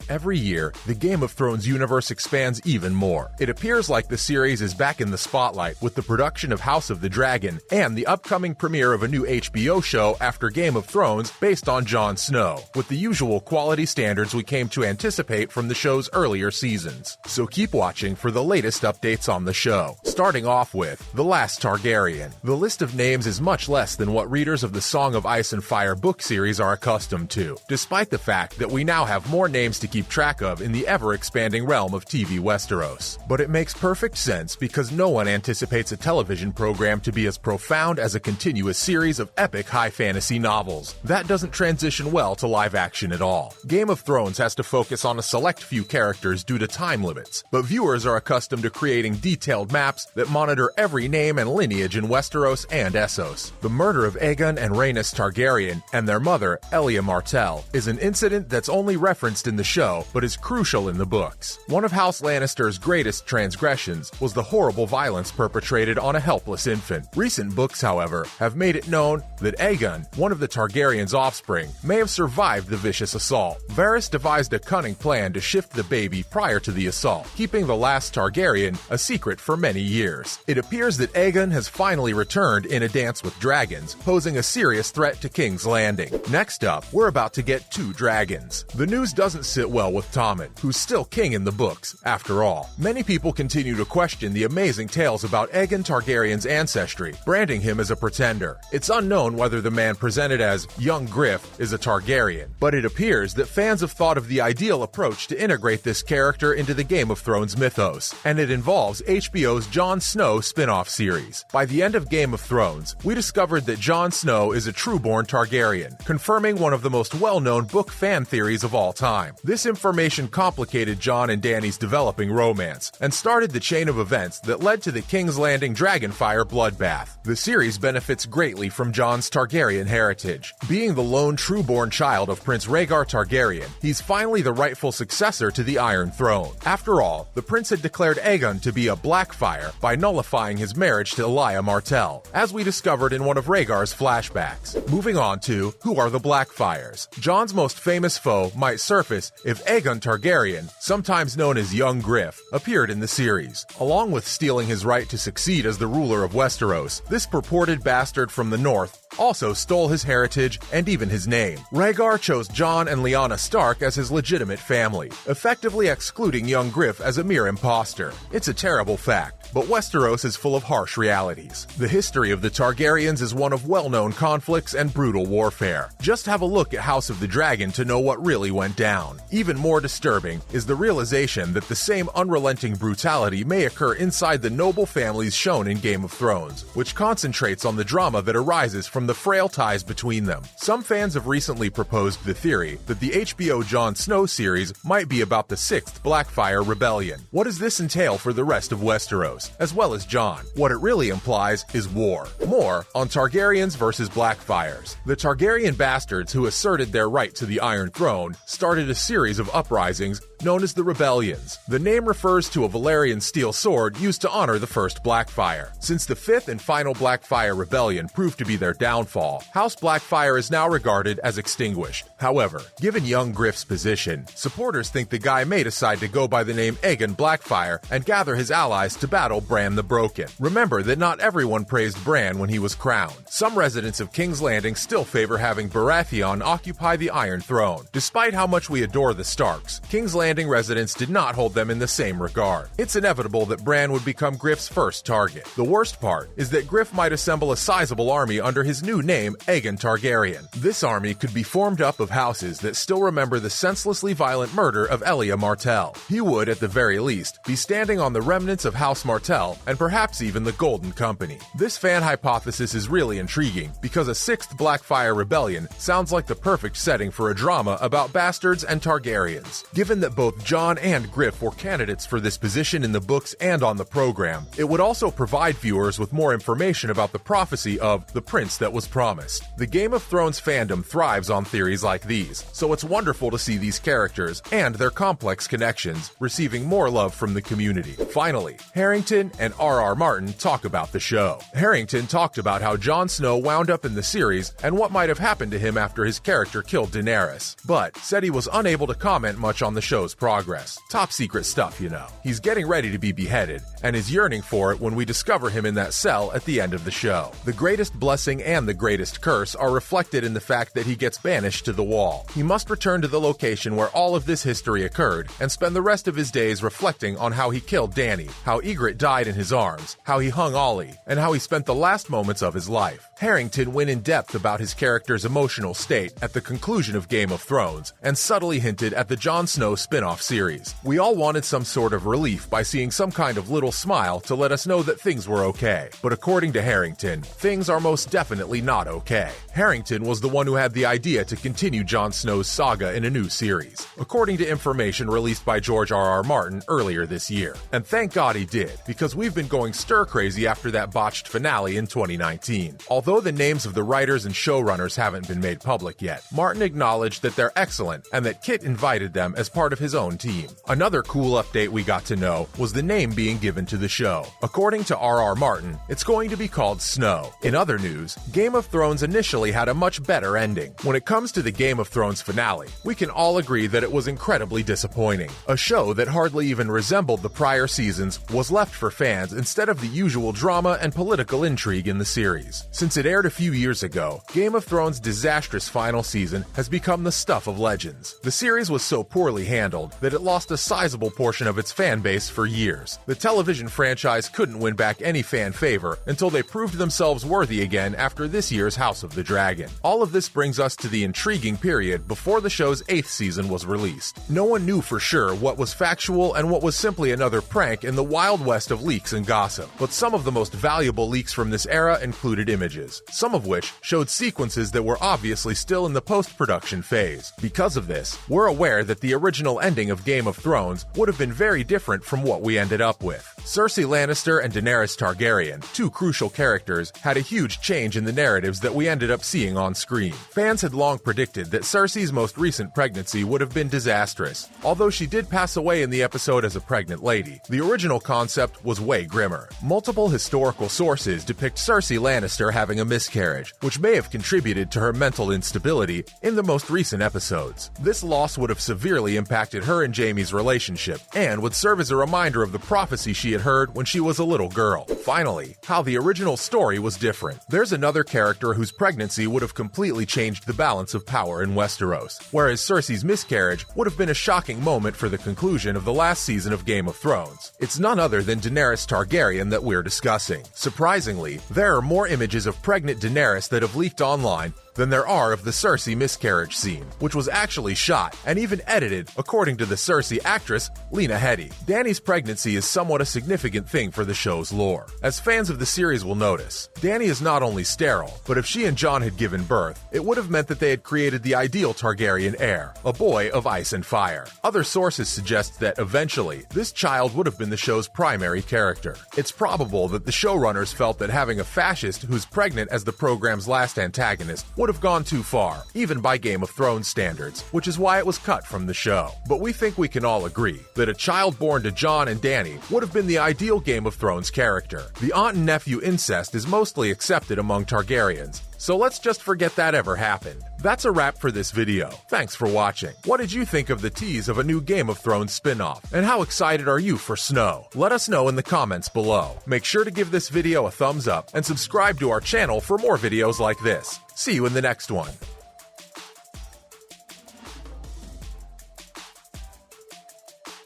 Every year, the Game of Thrones universe expands even more. It appears like the series is back in the spotlight with the production of House of the Dragon and the upcoming premiere of a new HBO show after Game of Thrones based on Jon Snow, with the usual quality standards we came to anticipate from the show's earlier seasons. So keep watching for the latest updates on the show. Starting off with The Last Targaryen. The list of names is much less than what readers of the Song of Ice and Fire book series are accustomed to, despite the fact that we now have more names to keep track of in the ever-expanding realm of TV Westeros. But it makes perfect sense because no one anticipates a television program to be as profound as a continuous series of epic high fantasy novels. That doesn't transition well to live action at all. Game of Thrones has to focus on a select few characters due to time limits, but viewers are accustomed to creating detailed maps that monitor every name and lineage in Westeros and Essos. The murder of Aegon and Rhaenys Targaryen and their mother, Elia Martell, is an incident that's only referenced in the show but is crucial in the books. One of House Lannister's greatest transgressions was the horrible violence perpetrated on a helpless infant. Recent books, however, have made it known that Aegon, one of the Targaryens' offspring, may have survived the vicious assault. Varys devised a cunning plan to shift the baby prior to the assault, keeping the last Targaryen a secret for many years. It appears that Aegon has finally returned in A Dance with Dragons, posing a serious threat to King's Landing. Next up, we're about to get 2 dragons. The news doesn't sit well with Tommen, who's still king in the books, after all. Many people continue to question the amazing tales about Aegon Targaryen's ancestry, branding him as a pretender. It's unknown whether the man presented as young Griff is a Targaryen, but it appears that fans have thought of the ideal approach to integrate this character into the Game of Thrones mythos, and it involves HBO's Jon Snow spin-off series. By the end of Game of Thrones, we discovered that Jon Snow is a true-born Targaryen, confirming one of the most well-known book fan theories of all time. This information complicated Jon and Dany's developing romance, and started the chain of events that led to the King's Landing Dragonfire bloodbath. The series benefits greatly from Jon's Targaryen heritage. Being the lone true-born child of Prince Rhaegar Targaryen, he's finally the rightful successor to the Iron Throne. After all, the prince had declared Aegon to be a Blackfire by nullifying his marriage to Elia Martell, as we discovered in one of Rhaegar's flashbacks. Moving on to who are the Blackfires. Jon's most famous foe might surface if Aegon Targaryen, sometimes known as Young Griff, appeared in the series. Along with stealing his right to succeed as the ruler of Westeros, this purported bastard from the north also stole his heritage and even his name. Rhaegar chose Jon and Lyanna Stark as his legitimate family, effectively excluding young Griff as a mere imposter. It's a terrible fact, but Westeros is full of harsh realities. The history of the Targaryens is one of well-known conflicts and brutal warfare. Just have a look at House of the Dragon to know what really went down. Even more disturbing is the realization that the same unrelenting brutality may occur inside the noble families shown in Game of Thrones, which concentrates on the drama that arises from the frail ties between them. Some fans have recently proposed the theory that the HBO Jon Snow series might be about the 6th Blackfire Rebellion. What does this entail for the rest of Westeros, as well as Jon? What it really implies is war. More on Targaryens versus Blackfires. The Targaryen bastards who asserted their right to the Iron Throne started a series of uprisings known as the Rebellions. The name refers to a Valyrian steel sword used to honor the first Blackfire. Since the 5th and final Blackfire Rebellion proved to be their downfall, House Blackfire is now regarded as extinguished. However, given young Griff's position, supporters think the guy may decide to go by the name Aegon Blackfire and gather his allies to battle Bran the Broken. Remember that not everyone praised Bran when he was crowned. Some residents of King's Landing still favor having Baratheon occupy the Iron Throne. Despite how much we adore the Starks, King's Landing residents did not hold them in the same regard. It's inevitable that Bran would become Griff's first target. The worst part is that Griff might assemble a sizable army under his new name, Aegon Targaryen. This army could be formed up of houses that still remember the senselessly violent murder of Elia Martell. He would, at the very least, be standing on the remnants of House Martell and perhaps even the Golden Company. This fan hypothesis is really intriguing because a 6th Blackfire Rebellion sounds like the perfect setting for a drama about bastards and Targaryens. Given that both Jon and Griff were candidates for this position in the books and on the program, it would also provide viewers with more information about the prophecy of the prince that was promised. The Game of Thrones fandom thrives on theories like these, so it's wonderful to see these characters and their complex connections receiving more love from the community. Finally, Harry Harrington and R.R. Martin talk about the show. Harrington talked about how Jon Snow wound up in the series and what might have happened to him after his character killed Daenerys, but said he was unable to comment much on the show's progress. Top secret stuff, you know. He's getting ready to be beheaded and is yearning for it when we discover him in that cell at the end of the show. The greatest blessing and the greatest curse are reflected in the fact that he gets banished to the Wall. He must return to the location where all of this history occurred and spend the rest of his days reflecting on how he killed Dany, how Ygritte died in his arms, how he hung Ollie, and how he spent the last moments of his life. Harrington went in depth about his character's emotional state at the conclusion of Game of Thrones and subtly hinted at the Jon Snow spin-off series. We all wanted some sort of relief by seeing some kind of little smile to let us know that things were okay. But according to Harrington, things are most definitely not okay. Harrington was the one who had the idea to continue Jon Snow's saga in a new series, according to information released by George R.R. Martin earlier this year. And thank God he did, because we've been going stir-crazy after that botched finale in 2019. Although the names of the writers and showrunners haven't been made public yet, Martin acknowledged that they're excellent and that Kit invited them as part of his own team. Another cool update we got to know was the name being given to the show. According to R.R. Martin, it's going to be called Snow. In other news, Game of Thrones initially had a much better ending. When it comes to the Game of Thrones finale, we can all agree that it was incredibly disappointing. A show that hardly even resembled the prior seasons was left for fans instead of the usual drama and political intrigue in the series. Since it aired a few years ago, Game of Thrones' disastrous final season has become the stuff of legends. The series was so poorly handled that it lost a sizable portion of its fan base for years. The television franchise couldn't win back any fan favor until they proved themselves worthy again after this year's House of the Dragon. All of this brings us to the intriguing period before the show's 8th season was released. No one knew for sure what was factual and what was simply another prank in the wild west of leaks and gossip. But some of the most valuable leaks from this era included images, some of which showed sequences that were obviously still in the post-production phase. Because of this, we're aware that the original ending of Game of Thrones would have been very different from what we ended up with. Cersei Lannister and Daenerys Targaryen, two crucial characters, had a huge change in the narratives that we ended up seeing on screen. Fans had long predicted that Cersei's most recent pregnancy would have been disastrous. Although she did pass away in the episode as a pregnant lady, the original concept was way grimmer. Multiple historical sources depict Cersei Lannister having a miscarriage, which may have contributed to her mental instability in the most recent episodes. This loss would have severely impacted her and Jaime's relationship, and would serve as a reminder of the prophecy she had heard when she was a little girl. Finally, how the original story was different. There's another character whose pregnancy would have completely changed the balance of power in Westeros, whereas Cersei's miscarriage would have been a shocking moment for the conclusion of the last season of Game of Thrones. It's none other than Daenerys Targaryen that we're discussing. Surprisingly, there are more images of pregnant Daenerys that have leaked online than there are of the Cersei miscarriage scene, which was actually shot and even edited according to the Cersei actress Lena Headey. Dany's pregnancy is somewhat a significant thing for the show's lore. As fans of the series will notice, Dany is not only sterile, but if she and Jon had given birth, it would have meant that they had created the ideal Targaryen heir, a boy of ice and fire. Other sources suggest that eventually, this child would have been the show's primary character. It's probable that the showrunners felt that having a fascist who's pregnant as the program's last antagonist would have gone too far, even by Game of Thrones standards, which is why it was cut from the show. But we think we can all agree that a child born to Jon and Dany would have been the ideal Game of Thrones character. The aunt and nephew incest is mostly accepted among Targaryens, so let's just forget that ever happened. That's a wrap for this video. Thanks for watching. What did you think of the tease of a new Game of Thrones spin-off? And how excited are you for Snow? Let us know in the comments below. Make sure to give this video a thumbs up and subscribe to our channel for more videos like this. See you in the next one.